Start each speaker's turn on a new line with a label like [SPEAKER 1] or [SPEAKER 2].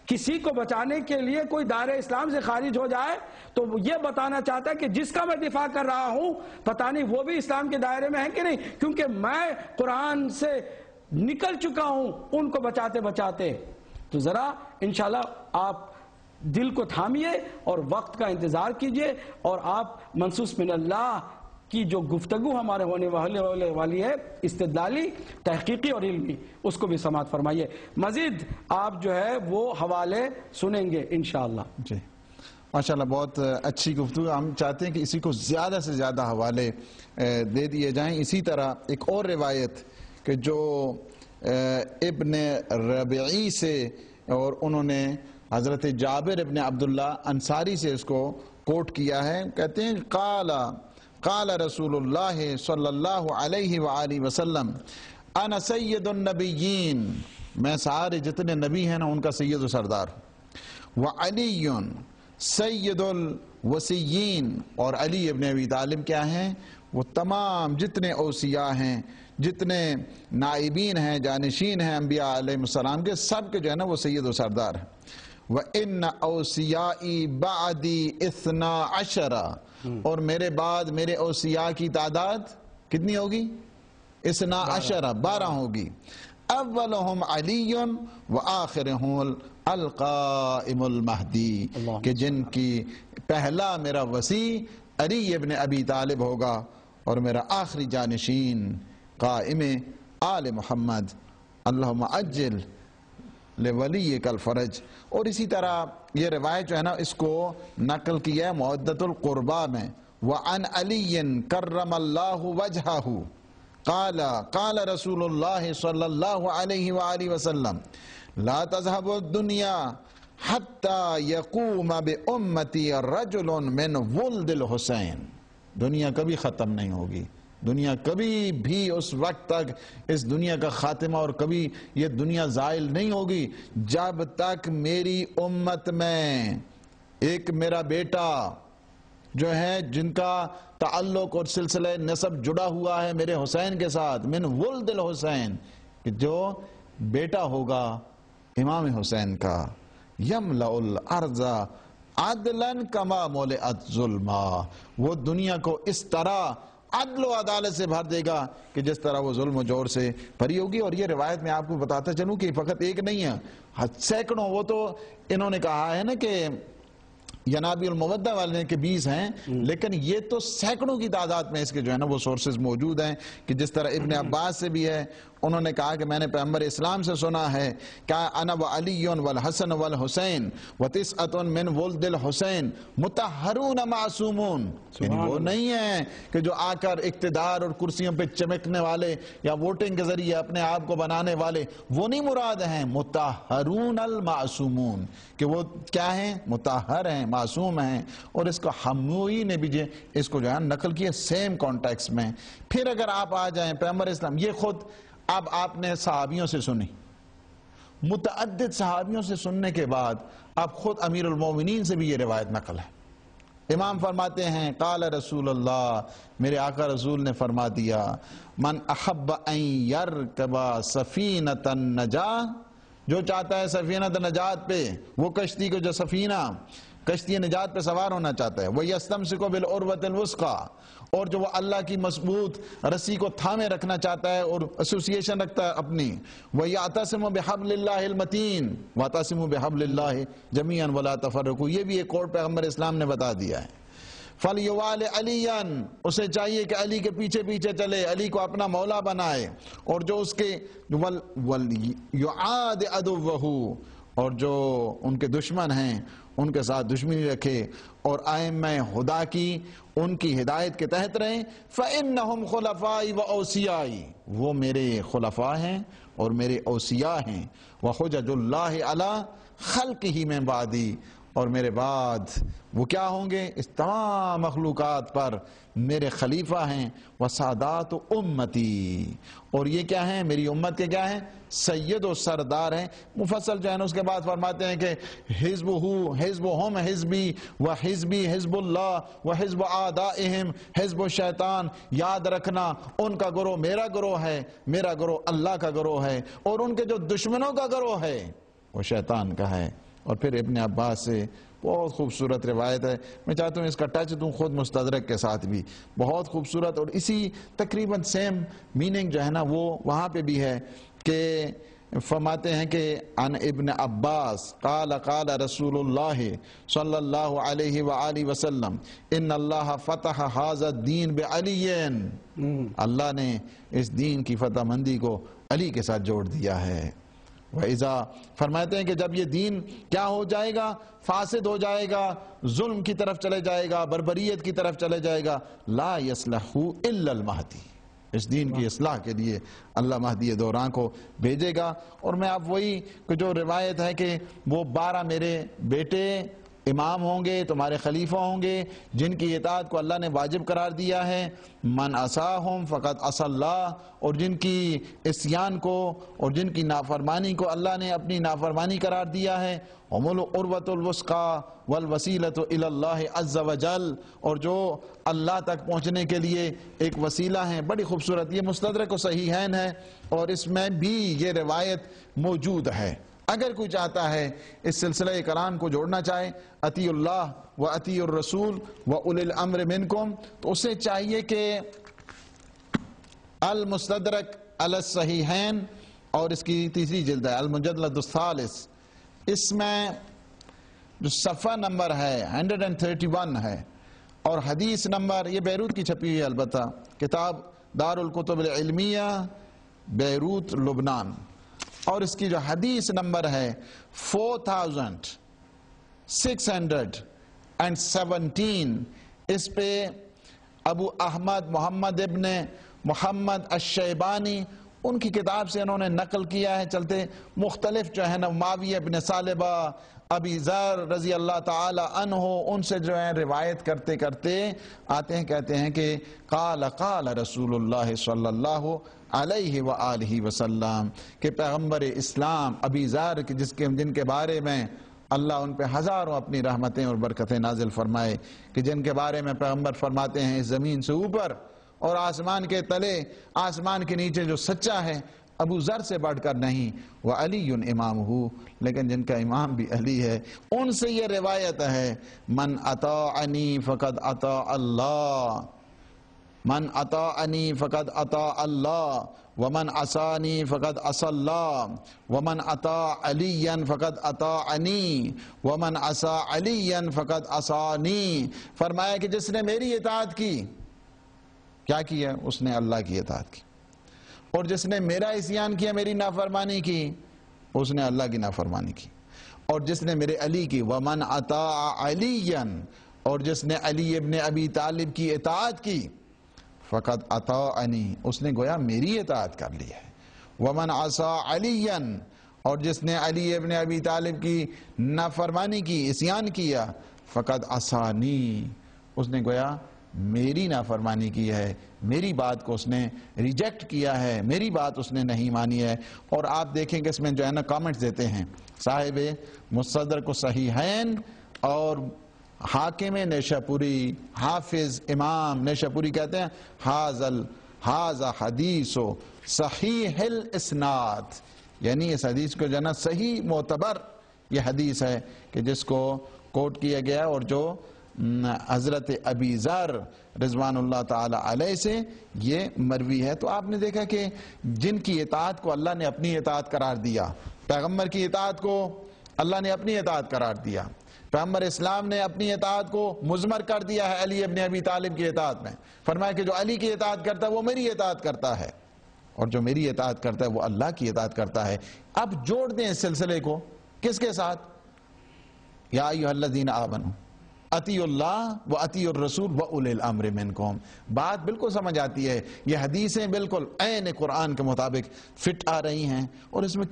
[SPEAKER 1] کسی کو بچانے کے لیے کوئی دائرہ اسلام سے خارج ہو جائے تو وہ یہ بتانا چاہتا ہے کہ جس کا میں دفاع کر رہا ہوں پتہ نہیں وہ بھی اسلام کے دائرے میں ہے کہ نہیں، کیونکہ میں قرآن سے نکل چکا ہوں ان کو بچاتے بچاتے۔ تو ذرا انشاءاللہ آپ دل کو تھامیے اور وقت کا انتظار کیجئے، اور آپ منصوص من اللہ کی جو گفتگو ہمارے ہونے والی ہے، استدلالی، تحقیقی اور علمی، اس کو بھی سماعت فرمائیے۔ مزید آپ جو ہے وہ حوالے سنیں گے انشاءاللہ۔
[SPEAKER 2] جی ماشاءاللہ، بہت اچھی گفتگو۔ ہم چاہتے ہیں کہ اسی کو زیادہ سے زیادہ حوالے دے دیے جائیں۔ اسی طرح ایک اور روایت کہ جو ابن ربعی سے، اور انہوں نے حضرت جابر ابن عبداللہ انصاری سے اس کو کوٹ کیا ہے، کہتے ہیں قال رسول اللہ صلی اللہ علیہ وآلہ وسلم انا سید النبیین، میں سارے جتنے نبی ہیں نا ان کا سید و سردار ہوں، وعلی سید الوسیین، اور علی ابن ابی طالب کیا ہیں، وہ تمام جتنے اوصیاء ہیں، جتنے نائبین ہیں، جانشین ہیں انبیاء علیہ السلام کے، سب کے جو ہے نا وہ سید و سردار ہیں۔ وَإِنَّ أَوْصِيَائِي بَعْدِي 12، اور میرے بعد میرے اوصیاء کی تعداد کتنی ہوگی؟ 12، 12 ہوگی۔ اولہم علی وآخرہم القائم المہدی، کہ جن کی پہلا میرا وصی علی ابن ابی طالب ہوگا، اور میرا آخری جانشین قائم آل محمد، اللہم عجل لولیک الفرج۔ اور اسی طرح یہ روایت جو ہے نا اس کو نقل کیا ہے مودۃ القربہ میں، وعن علی کرم اللہ وجہہ قال رسول اللہ صلی اللہ علیہ وآلہ وسلم لا تذهب الدنیا حتی یقوم بامتی رجل من ولد الحسین، دنیا کبھی ختم نہیں ہوگی، دنیا کبھی بھی اس وقت تک اس دنیا کا خاتمہ، اور کبھی یہ دنیا زائل نہیں ہوگی جب تک میری امت میں ایک میرا بیٹا جو ہے جن کا تعلق اور سلسلہ نسب جڑا ہوا ہے میرے حسین کے ساتھ، من ولد الحسین، کہ جو بیٹا ہوگا امام حسین کا، یملأ الارض عدلا کما ملئت ظلما، وہ دنیا کو اس طرح عدل و عدالت سے بھر دے گا کہ جس طرح وہ ظلم و جور سے بھری ہوگی۔ اور یہ روایت میں آپ کو بتاتا چلوں کہ فقط ایک نہیں ہے، سینکڑوں، وہ تو انہوں نے کہا ہے نا کہ ینابی المودہ والے کے 20 ہیں، لیکن یہ تو سینکڑوں کی تعداد میں اس کے جو ہے نا وہ سورسز موجود ہیں، کہ جس طرح ابن عباس سے بھی ہے، انہوں نے کہا کہ میں نے پیغمبر اسلام سے سنا ہے کہ انا وعلی والحسن والحسین وتسعۃ من ولد الحسین مطہرون معصومون، یعنی وہ نہیں ہیں کہ جو آ کر اقتدار اور کرسیوں پہ چمکنے والے یا ووٹنگ کے ذریعے اپنے آپ کو بنانے والے، وہ نہیں مراد ہیں، مطہرون المعصومون، کہ وہ کیا ہیں؟ مطہر ہیں، معصوم ہیں۔ اور اس کو حموی نے بھی اس کو جو ہے نقل کیا سیم کانٹیکس میں۔ پھر اگر آپ آ جائیں پیغمبر اسلام، یہ خود اب آپ نے صحابیوں سے سنی، متعدد صحابیوں سے سننے کے بعد اب خود امیر المومنین سے بھی یہ روایت نقل ہے۔ امام فرماتے ہیں قال رسول اللہ، میرے آقا رسول نے فرما دیا، من احب ان یرکب سفینۃ النجاہ، جو چاہتا ہے سفینۃ نجات پہ، وہ کشتی کو جو سفینہ کشتی نجات پہ سوار ہونا چاہتا ہے، وَيَسْتَمْسِكُ بِالْعُرْوَةِ الْوُثْقَى، اور جو وہ اللہ کی مضبوط رسی کو تھامے رکھنا چاہتا ہے اور ایسوسییشن رکھتا ہے اپنی، وَيَعْتَصِمُ بِحَبْلِ اللَّهِ الْمَتِينِ وَاعْتَصِمُوا بِحَبْلِ اللَّهِ جَمِيعًا وَلَا تَفَرَّقُوا، یہ بھی ایک اور پیغمبر اسلام نے بتا دیا ہے۔ فَلْيُوَالِ عَلِيًّا، اسے چاہیے کہ علی کے پیچھے پیچھے چلے، علی کو اپنا مولا بنائے، اور جو اس کے وَلْيُعَادِ عَدُوَّهُ، اور جو ان کے دشمن ہیں ان کے ساتھ دشمنی رکھے، اور ائمہ خدا کی ان کی ہدایت کے تحت رہیں۔ فَإِنَّهُمْ خُلَفَائِي وَأَوْصِيَائِي، وہ میرے خلفاء ہیں اور میرے اوصیاء ہیں، وَحُجَجُ اللَّهِ عَلَىٰ خَلْقِهِ مِن بَعْدِي، اور میرے بعد وہ کیا ہوں گے؟ اس تمام مخلوقات پر میرے خلیفہ ہیں، وسادات امتی، اور یہ کیا ہیں؟ میری امت کے کیا ہیں؟ سید و سردار ہیں۔ مفصل جو ہے نا اس کے بعد فرماتے ہیں کہ حزبہم حزبی و حزبی حزب اللہ و حزب اعدائہم حزب الشیطان، یاد رکھنا ان کا گروہ میرا گروہ ہے، میرا گروہ اللہ کا گروہ ہے، اور ان کے جو دشمنوں کا گروہ ہے وہ شیطان کا ہے۔ اور پھر ابن عباس سے بہت خوبصورت روایت ہے، میں چاہتا ہوں اس کا ٹچ دوں خود مستدرک کے ساتھ بھی، بہت خوبصورت، اور اسی تقریباً سیم میننگ جو ہے نا وہ وہاں پہ بھی ہے کہ فرماتے ہیں کہ عن ابن عباس قال قال رسول اللہ صلی اللہ علیہ وآلہ وسلم ان اللہ فتح ھذا الدین بعلی، اللہ نے اس دین کی فتح مندی کو علی کے ساتھ جوڑ دیا ہے۔ وَإِذَا فرماتے ہیں کہ جب یہ دین کیا ہو جائے گا، فاسد ہو جائے گا، ظلم کی طرف چلے جائے گا، بربریت کی طرف چلے جائے گا، لا يصلح الا المہدی، اس دین کی اصلاح کے لیے اللہ مہدی دوران کو بھیجے گا۔ اور میں آپ وہی کہ جو روایت ہے کہ وہ 12 میرے بیٹے امام ہوں گے، تمہارے خلیفہ ہوں گے، جن کی اطاعت کو اللہ نے واجب قرار دیا ہے، من عصاہم فقد عصى اللہ، اور جن کی عصیان کو اور جن کی نافرمانی کو اللہ نے اپنی نافرمانی قرار دیا ہے، هم العروۃ الوثقی والوسیلۃ الی اللہ عز وجل، اور جو اللہ تک پہنچنے کے لیے ایک وسیلہ ہیں۔ بڑی خوبصورت، یہ مستدرک و صحیحین ہے اور اس میں بھی یہ روایت موجود ہے۔ اگر کوئی چاہتا ہے اس سلسلہ کلام کو جوڑنا چاہے، اطیعوا اللہ و اطیعوا الرسول و اولی الامر منکم، تو اسے چاہیے کہ المستدرک علی الصحیحین، اور اس کی تیسری جلد ہے المجلد الثالث، اس میں جو صفحہ نمبر ہے 131 ہے، اور حدیث نمبر، یہ بیروت کی چھپی ہوئی ہے البتہ، کتاب دار الکتب العلمیہ بیروت لبنان، اور اس کی جو حدیث نمبر ہے 4617، اس پہ ابو احمد محمد ابن محمد الشیبانی ان کی کتاب سے انہوں نے نقل کیا ہے، چلتے مختلف جو ہے نا معاویہ ابن ثعلبہ، ابی ذر رضی اللہ تعالی عنہ، ان سے جو ہے روایت کرتے کرتے آتے ہیں، کہتے ہیں کہ قال قال رسول اللہ صلی اللہ علیہ وآلہ وسلم، کہ پیغمبر اسلام ابی ذر جن کے بارے میں اللہ ان پہ ہزاروں اپنی رحمتیں اور برکتیں نازل فرمائے، کہ جن کے بارے میں پیغمبر فرماتے ہیں اس زمین سے اوپر اور آسمان کے تلے، آسمان کے نیچے جو سچا ہے ابو ذر سے بڑھ کر نہیں، وَعَلِيٌّ إِمَامُهُ، لیکن جن کا امام بھی علی ہے، ان سے یہ روایت ہے من اطاعنی فقد اطاع اللہ، من اطاعنی فقد اطاع اللہ، ومن عصانی فقد عصى اللہ، ومن اطاع علیا فقد اطاعنی، ومن عصى علیا فقد عصانی۔ فرمایا کہ جس نے میری اطاعت کی، کیا کیا؟ اس نے اللہ کی اطاعت کی، اور جس نے میرا عصیان کیا، میری نافرمانی کی، اس نے اللہ کی نافرمانی کی، اور جس نے میرے علی کی، ومن اطاع علیا، اور جس نے علی ابن ابی طالب کی اطاعت کی، فقد اطاعنی، اس نے گویا میری اطاعت کر لی ہے، ومن عصى علیا، اور جس نے علی ابن ابی طالب کی نافرمانی کی، عصیان کیا، فقد عصانی، اس نے گویا میری نافرمانی کی ہے، میری بات کو اس نے ریجیکٹ کیا ہے، میری بات اس نے نہیں مانی ہے۔ اور آپ دیکھیں کہ اس میں جو ہے نا کامنٹس دیتے ہیں صاحب مستدرک صحیحین اور حاکم نیشاپوری، حافظ امام نیشاپوری کہتے ہیں ھذا حدیث صحیح الاسناد، یعنی اس حدیث کو جو ہے نا صحیح معتبر یہ حدیث ہے کہ جس کو کوٹ کیا گیا، اور جو حضرت ابی ذر رضوان اللہ تعالی علیہ سے یہ مروی ہے۔ تو آپ نے دیکھا کہ جن کی اطاعت کو اللہ نے اپنی اطاعت قرار دیا، پیغمبر کی اطاعت کو اللہ نے اپنی اطاعت قرار دیا، پیغمبر اسلام نے اپنی اطاعت کو مضمر کر دیا ہے علی ابن ابی طالب کی اطاعت میں، فرمایا کہ جو علی کی اطاعت کرتا ہے وہ میری اطاعت کرتا ہے، اور جو میری اطاعت کرتا ہے وہ اللہ کی اطاعت کرتا ہے۔ اب جوڑ دیں اس سلسلے کو کس کے ساتھ؟ یا ایھا الذین آمنوا اطیعوا اللہ و اطیعوا الرسول و اولی الامر منکم، بات بالکل سمجھ آتی ہے، یہ حدیثیں بالکل عین قرآن کے مطابق فٹ آ رہی ہیں، اور اس میں